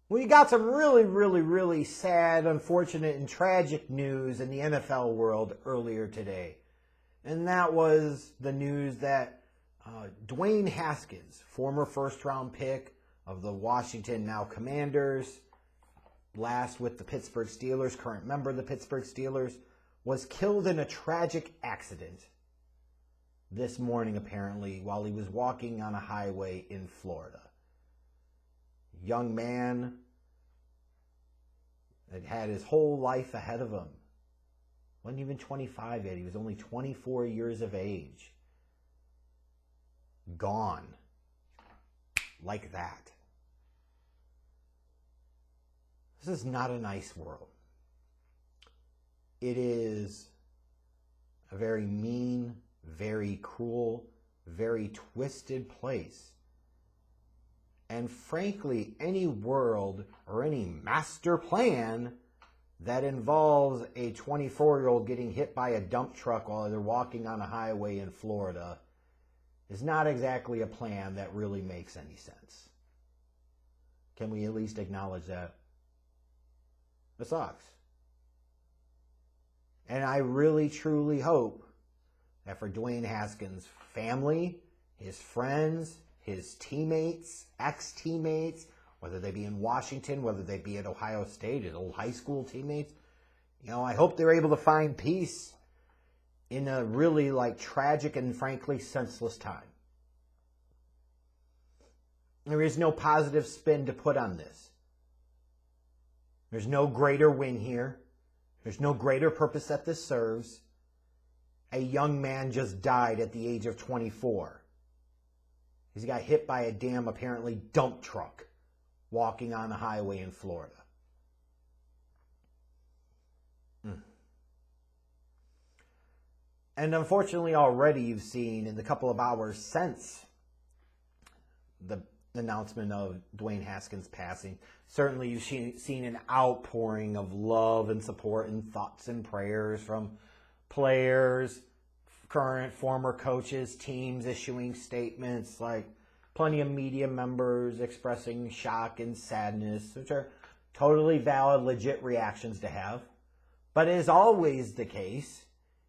We got some really sad, unfortunate, and tragic news in the NFL world earlier today. And that was the news that Dwayne Haskins, former first-round pick of the Washington now Commanders, last with the Pittsburgh Steelers, current member of the Pittsburgh Steelers, was killed in a tragic accident this morning, apparently, while he was walking on a highway in Florida. Young man that had his whole life ahead of him. Wasn't even 25 yet. He was only 24 years of age. Gone. Like that. This is not a nice world. It is a very mean, very cruel, very twisted place. And frankly, any world or any master plan that involves a 24-year-old getting hit by a dump truck while they're walking on a highway in Florida is not exactly a plan that really makes any sense. Can we at least acknowledge that? It sucks. And I really, truly hope that for Dwayne Haskins' family, his friends, his teammates, ex-teammates, whether they be in Washington, whether they be at Ohio State, his old high school teammates, I hope they're able to find peace in a really tragic and frankly senseless time. There is no positive spin to put on this. There's no greater win here. There's no greater purpose that this serves. A young man just died at the age of 24. He got hit by a damn, apparently, dump truck walking on a highway in Florida. And unfortunately, already you've seen in the couple of hours since the announcement of Dwayne Haskins passing, certainly you've seen an outpouring of love and support and thoughts and prayers from players, current, former coaches, teams issuing statements, plenty of media members expressing shock and sadness, which are totally valid, legit reactions to have. But as always the case,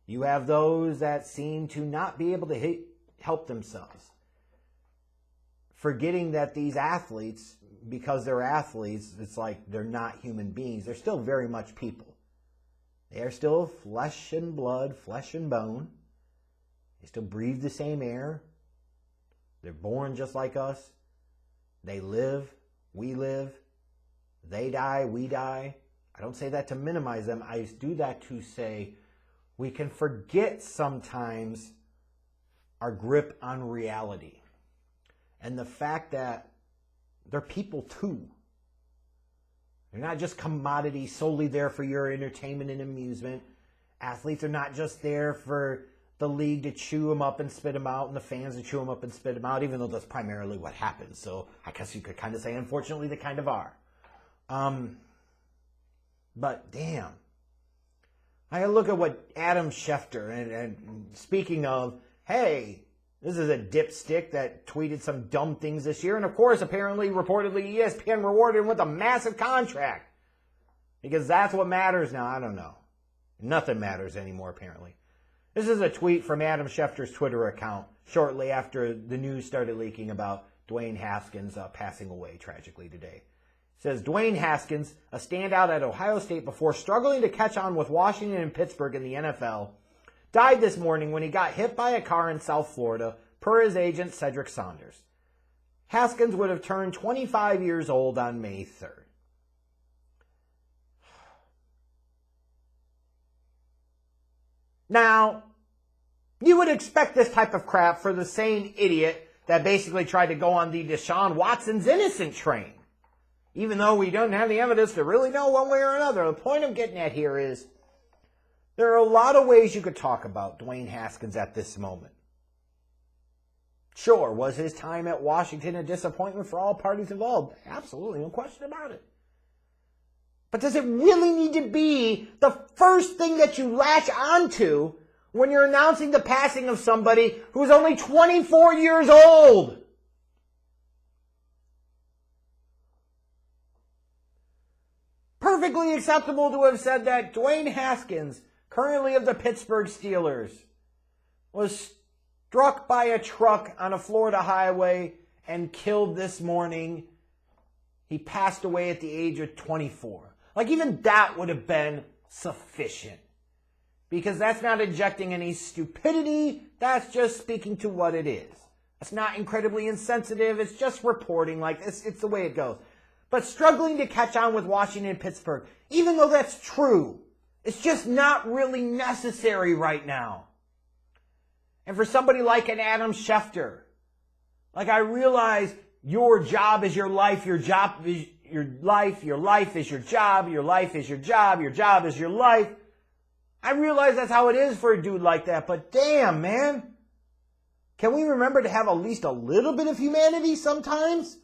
you have those that seem to not be able to help themselves, forgetting that these athletes, because they're athletes, it's like they're not human beings. They're still very much people. They are still flesh and blood, flesh and bone. They still breathe the same air. They're born just like us. They live, we live. They die, we die. I don't say that to minimize them. I do that to say we can forget sometimes our grip on reality. And the fact that they're people too. They're not just commodities solely there for your entertainment and amusement. Athletes are not just there for the league to chew them up and spit them out and the fans to chew them up and spit them out, even though that's primarily what happens. So I guess you could kind of say, unfortunately, they kind of are. But damn. I look at what Adam Schefter, and speaking of, hey, this is a dipstick that tweeted some dumb things this year. And of course, apparently, reportedly, ESPN rewarded him with a massive contract. Because that's what matters now. I don't know. Nothing matters anymore, apparently. This is a tweet from Adam Schefter's Twitter account shortly after the news started leaking about Dwayne Haskins passing away tragically today. It says, Dwayne Haskins, a standout at Ohio State before struggling to catch on with Washington and Pittsburgh in the NFL, died this morning when he got hit by a car in South Florida, per his agent Cedric Saunders. Haskins would have turned 25 years old on May 3rd. Now, you would expect this type of crap for the same idiot that basically tried to go on the Deshaun Watson's innocent train. Even though we don't have the evidence to really know one way or another. The point I'm getting at here is there are a lot of ways you could talk about Dwayne Haskins at this moment. Sure, was his time at Washington a disappointment for all parties involved? Absolutely, no question about it. But does it really need to be the first thing that you latch onto when you're announcing the passing of somebody who's only 24 years old? perfectly acceptable to have said that Dwayne Haskins, currently of the Pittsburgh Steelers, was struck by a truck on a Florida highway and killed this morning. He passed away at the age of 24. Like, even that would have been sufficient. Because that's not injecting any stupidity. That's just speaking to what it is. It's not incredibly insensitive. It's just reporting. Like, it's the way it goes. But struggling to catch on with Washington and Pittsburgh, even though that's true, it's just not really necessary right now. And for somebody like an Adam Schefter, like, I realize your job is your life, your job is your life is your job, your life is your job is your life. I realize that's how it is for a dude like that, but damn, man. Can we remember to have at least a little bit of humanity sometimes?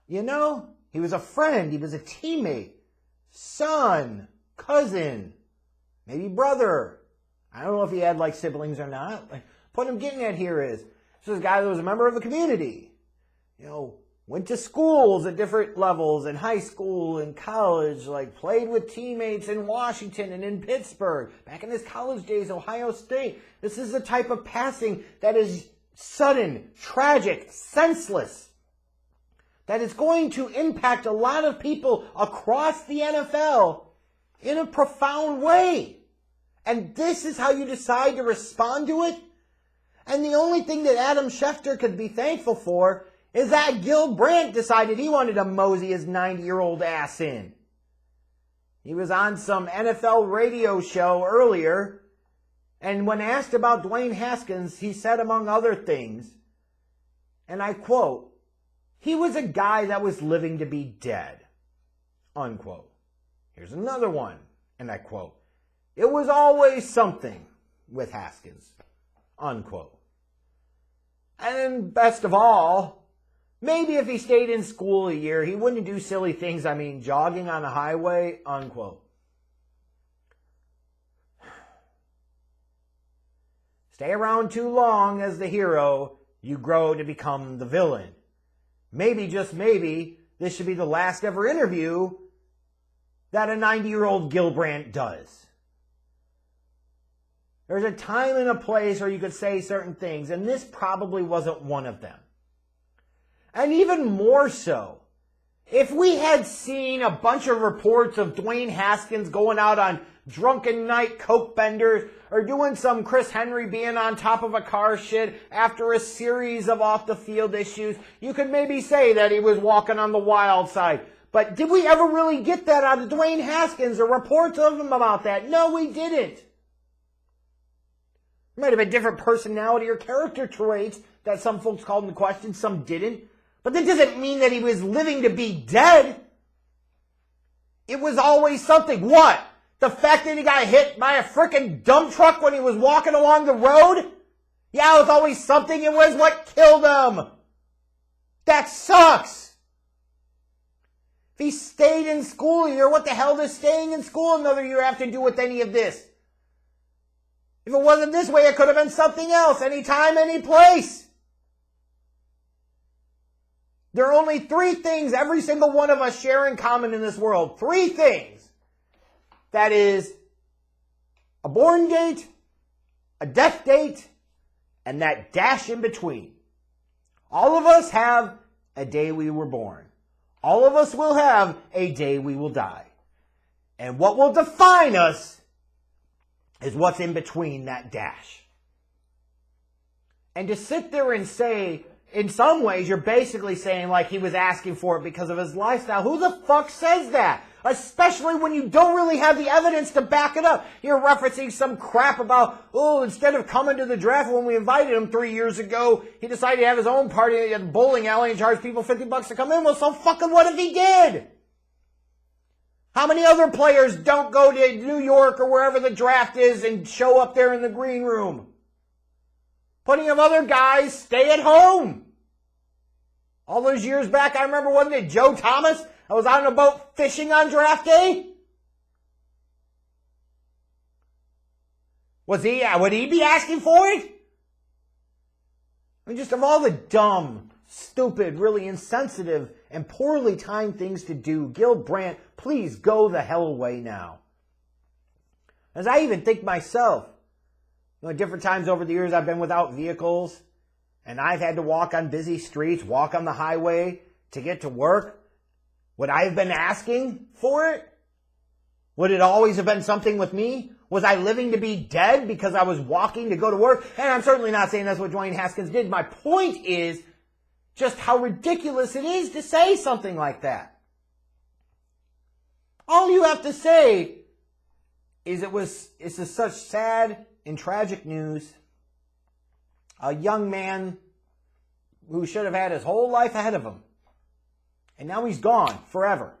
You know, he was a friend, he was a teammate, son, cousin, maybe brother. I don't know if he had like siblings or not. Like, what I'm getting at here is, this is a guy that was a member of the community. You know, went to schools at different levels, in high school and college, like played with teammates in Washington and in Pittsburgh. Back in his college days, Ohio State. This is the type of passing that is sudden, tragic, senseless. That is going to impact a lot of people across the NFL in a profound way. And this is how you decide to respond to it? And the only thing that Adam Schefter could be thankful for is that Gil Brandt decided he wanted to mosey his 90-year-old ass in. He was on some NFL radio show earlier, and when asked about Dwayne Haskins, he said, among other things, and I quote, "He was a guy that was living to be dead," unquote. Here's another one, and I quote, "It was always something with Haskins," unquote. And best of all, maybe if he stayed in school a year, he wouldn't do silly things. I mean, jogging on a highway, unquote. Stay around too long as the hero, you grow to become the villain. Maybe, just maybe, this should be the last ever interview that a 90-year-old Gil Brandt does. There's a time and a place where you could say certain things, and this probably wasn't one of them. And even more so, if we had seen a bunch of reports of Dwayne Haskins going out on drunken night coke benders, or doing some Chris Henry being on top of a car shit after a series of off-the-field issues, you could maybe say that he was walking on the wild side. But did we ever really get that out of Dwayne Haskins, or reports of him about that? No, we didn't. There might have been different personality or character traits that some folks called into question, some didn't. But that doesn't mean that he was living to be dead. It was always something. What? The fact that he got hit by a frickin' dump truck when he was walking along the road? Yeah, it was always something. It was what killed him. That sucks. If he stayed in school a year, what the hell does staying in school another year have to do with any of this? If it wasn't this way, it could have been something else. Anytime, any place. There are only 3 things every single one of us share in common in this world. 3 things. That is a born date, a death date, and that dash in between. All of us have a day we were born. All of us will have a day we will die. And what will define us is what's in between that dash. And to sit there and say, in some ways, you're basically saying like he was asking for it because of his lifestyle. Who the fuck says that? Especially when you don't really have the evidence to back it up. You're referencing some crap about, oh, instead of coming to the draft when we invited him 3 years ago, he decided to have his own party at the bowling alley and charge people $50 to come in. Well, so fucking what if he did? How many other players don't go to New York or wherever the draft is and show up there in the green room? Plenty of other guys stay at home. All those years back, I remember, wasn't it Joe Thomas? I was on a boat fishing on draft day. Would he be asking for it? I mean, just of all the dumb, stupid, really insensitive, and poorly timed things to do. Gil Brandt, please go the hell away now. As I even think myself, at different times over the years I've been without vehicles, and I've had to walk on busy streets, walk on the highway to get to work. Would I have been asking for it? Would it always have been something with me? Was I living to be dead because I was walking to go to work? And I'm certainly not saying that's what Dwayne Haskins did. My point is just how ridiculous it is to say something like that. All you have to say is it's just such sad and tragic news. A young man who should have had his whole life ahead of him. And now he's gone forever.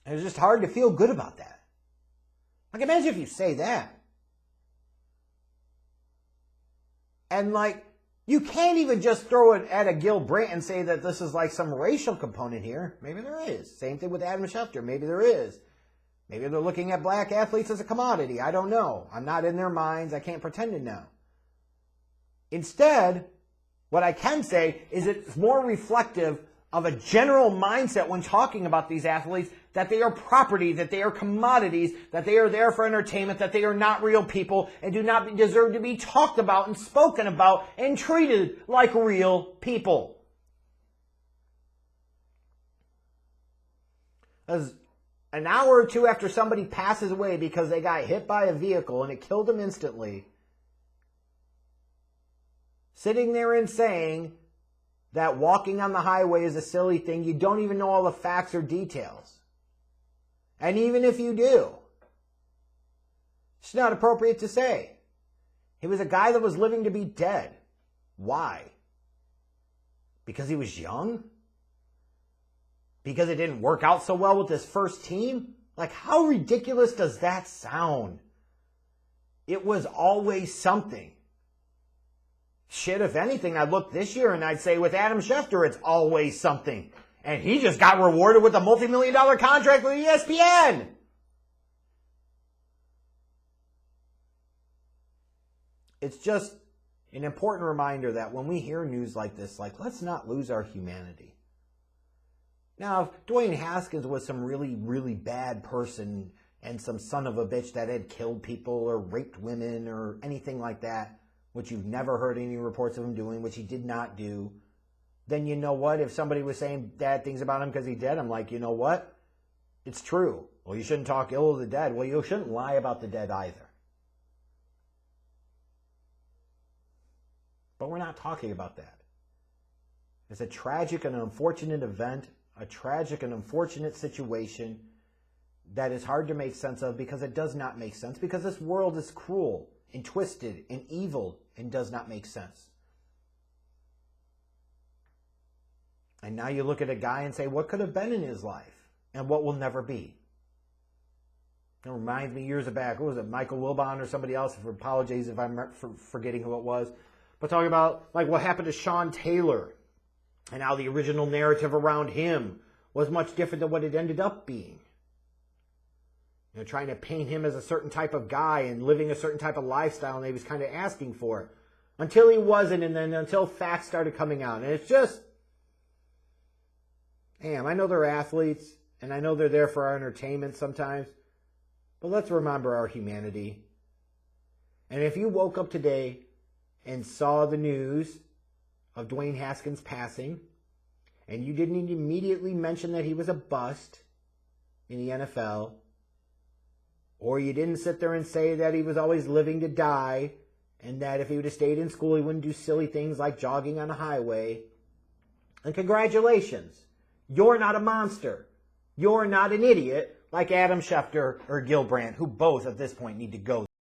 And it's just hard to feel good about that. Like, imagine if you say that. And you can't even just throw it at a Gil Brandt and say that this is like some racial component here. Maybe there is. Same thing with Adam Schefter. Maybe there is. Maybe they're looking at black athletes as a commodity. I don't know. I'm not in their minds. I can't pretend to know. Instead, what I can say is it's more reflective of a general mindset when talking about these athletes, that they are property, that they are commodities, that they are there for entertainment, that they are not real people and do not deserve to be talked about and spoken about and treated like real people. As an hour or two after somebody passes away because they got hit by a vehicle and it killed them instantly, sitting there and saying that walking on the highway is a silly thing, you don't even know all the facts or details. And even if you do, it's not appropriate to say. He was a guy that was living to be dead. Why? Because he was young? Because it didn't work out so well with his first team? How ridiculous does that sound? It was always something. Shit, if anything, I'd look this year and I'd say with Adam Schefter, it's always something. And he just got rewarded with a multi-million-dollar contract with ESPN. It's just an important reminder that when we hear news like this, let's not lose our humanity. Now, if Dwayne Haskins was some really, really bad person and some son of a bitch that had killed people or raped women or anything like that, which you've never heard any reports of him doing, which he did not do, then you know what? If somebody was saying bad things about him because he's dead, I'm like, you know what? It's true. Well, you shouldn't talk ill of the dead. Well, you shouldn't lie about the dead either. But we're not talking about that. It's a tragic and unfortunate event, a tragic and unfortunate situation that is hard to make sense of because it does not make sense, because this world is cruel and twisted and evil and does not make sense. And now you look at a guy and say, what could have been in his life and what will never be? It reminds me years back, what was it, Michael Wilbon or somebody else? Apologies if I'm forgetting who it was. But talking about what happened to Sean Taylor and how the original narrative around him was much different than what it ended up being. Trying to paint him as a certain type of guy and living a certain type of lifestyle, and he was kind of asking for it. Until he wasn't, and then until facts started coming out. And it's just, damn, I know they're athletes, and I know they're there for our entertainment sometimes, but let's remember our humanity. And if you woke up today and saw the news of Dwayne Haskins passing, and you didn't immediately mention that he was a bust in the NFL, or you didn't sit there and say that he was always living to die, and that if he would have stayed in school, he wouldn't do silly things like jogging on a highway, then congratulations. You're not a monster. You're not an idiot like Adam Schefter or Gil Brandt, who both at this point need to go